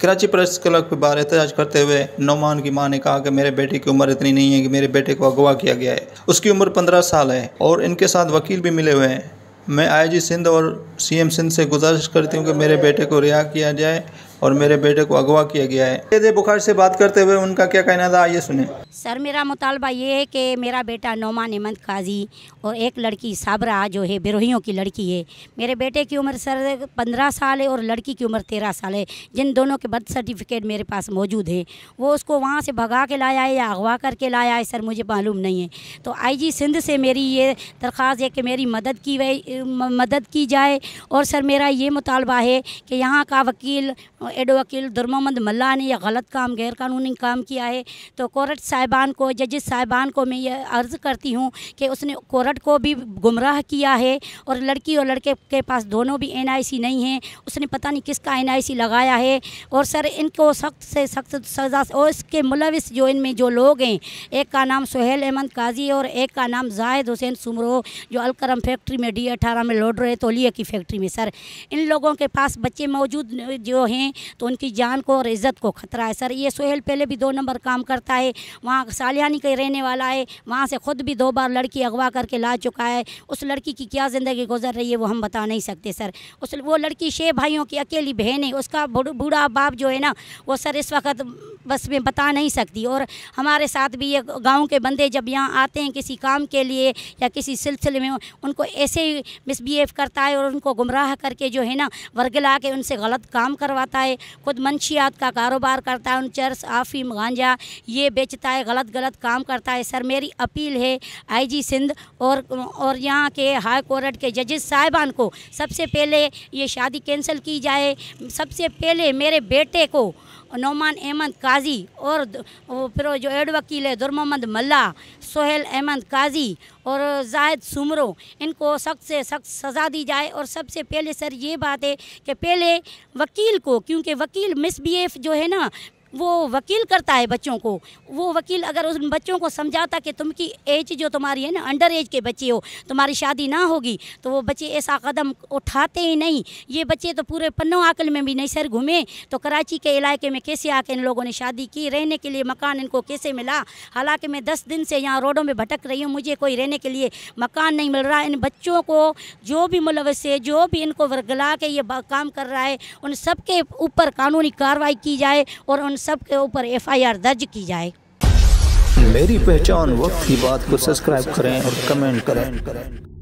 Karachi press club के बाहर एहतजाज करते हुए नौमान की मां ने कहा कि मेरे बेटे की उम्र इतनी नहीं है कि मेरे बेटे को अगवा किया गया है। उसकी उम्र 15 साल है और इनके साथ वकील भी मिले हुए हैं। मैं आईजी सिंध और सीएम सिंध से गुजारिश करती हूँ कि मेरे बेटे को रिहा किया जाए और मेरे बेटे को अगवा किया गया है। तेज बुखार से बात करते हुए उनका क्या कहना था, आइए सुने। सर, मेरा मुतालबा ये है कि मेरा बेटा नौमान अहमद काजी और एक लड़की साबरा जो है बिरोहियों की लड़की है। मेरे बेटे की उम्र सर 15 साल है और लड़की की उम्र 13 साल है, जिन दोनों के बर्थ सर्टिफिकेट मेरे पास मौजूद है। वो उसको वहाँ से भगा के लाया है या अगवा करके लाया है सर, मुझे मालूम नहीं है। तो आईजी सिंध से मेरी ये दरख्वास्त है कि मेरी मदद की जाए। और सर मेरा ये मुतालबा है कि यहाँ का वकील वकील दुर्मोहम्मद मल्ला ने यह गलत काम, गैर कानूनी काम किया है। तो कोर्ट साहिबान को, जजेस साहिबान को मैं ये अर्ज़ करती हूँ कि उसने कोर्ट को भी गुमराह किया है और लड़की और लड़के के पास दोनों भी NIC नहीं है। उसने पता नहीं किसका NIC लगाया है। और सर इनको सख्त से सख्त सज़ा, और इसके मुलविस जो इनमें जो लोग हैं, एक का नाम सुहेल अहमद काजी और एक का नाम जाहिद हुसैन सुमरो, जो अलकरम फैक्ट्री में D18 में लोड रहे तौलिया की फैक्ट्री में। सर इन लोगों के पास बच्चे मौजूद जो हैं तो उनकी जान को और इज़्ज़त को ख़तरा है। सर ये सुहेल पहले भी 2 नंबर काम करता है, वहाँ सालियानी का रहने वाला है, वहाँ से ख़ुद भी 2 बार लड़की अगवा करके ला चुका है। उस लड़की की क्या ज़िंदगी गुजर रही है वो हम बता नहीं सकते सर। वो लड़की 6 भाइयों की अकेली बहन है, उसका बूढ़ा बाप जो है ना वो सर इस वक्त बस में बता नहीं सकती। और हमारे साथ भी ये गाँव के बंदे जब यहाँ आते हैं किसी काम के लिए या किसी सिलसिले में, उनको ऐसे ही मिसबिहेव करता है और उनको गुमराह करके जो है ना वर्गला के उनसे गलत काम करवाता है। खुद मंशियात का कारोबार करता है, उन चरस, आफीम, गांजा ये बेचता है, गलत काम करता है। सर मेरी अपील है आईजी सिंध और यहाँ के हाई कोर्ट के जजेस साहिबान को, सबसे पहले ये शादी कैंसिल की जाए। सबसे पहले मेरे बेटे को नौमान अहमद काजी और फिर जो एड वकील है दुर्मोहम्मद मल्ला, सुहेल अहमद काजी और जाहिद सुमरो, इनको सख्त से सख्त सज़ा दी जाए। और सबसे पहले सर ये बात है कि पहले वकील को, क्योंकि वकील मिसबिहेव जो है ना वो वकील करता है बच्चों को, वो वकील अगर उन बच्चों को समझाता कि तुम की एज जो तुम्हारी है ना, अंडर एज के बच्चे हो, तुम्हारी शादी ना होगी, तो वो बच्चे ऐसा कदम उठाते ही नहीं। ये बच्चे तो पूरे पन्नों आकल में भी नहीं सर घूमे, तो कराची के इलाके में कैसे आके इन लोगों ने शादी की, रहने के लिए मकान इनको कैसे मिला। हालांकि मैं 10 दिन से यहाँ रोडों में भटक रही हूँ, मुझे कोई रहने के लिए मकान नहीं मिल रहा। इन बच्चों को जो भी मुलविस है, जो भी इनको वर्गला के ये काम कर रहा है, उन सब के ऊपर कानूनी कार्रवाई की जाए और उन सब के ऊपर FIR दर्ज की जाए। मेरी पहचान वक्त की बात को सब्सक्राइब करें और कमेंट करें।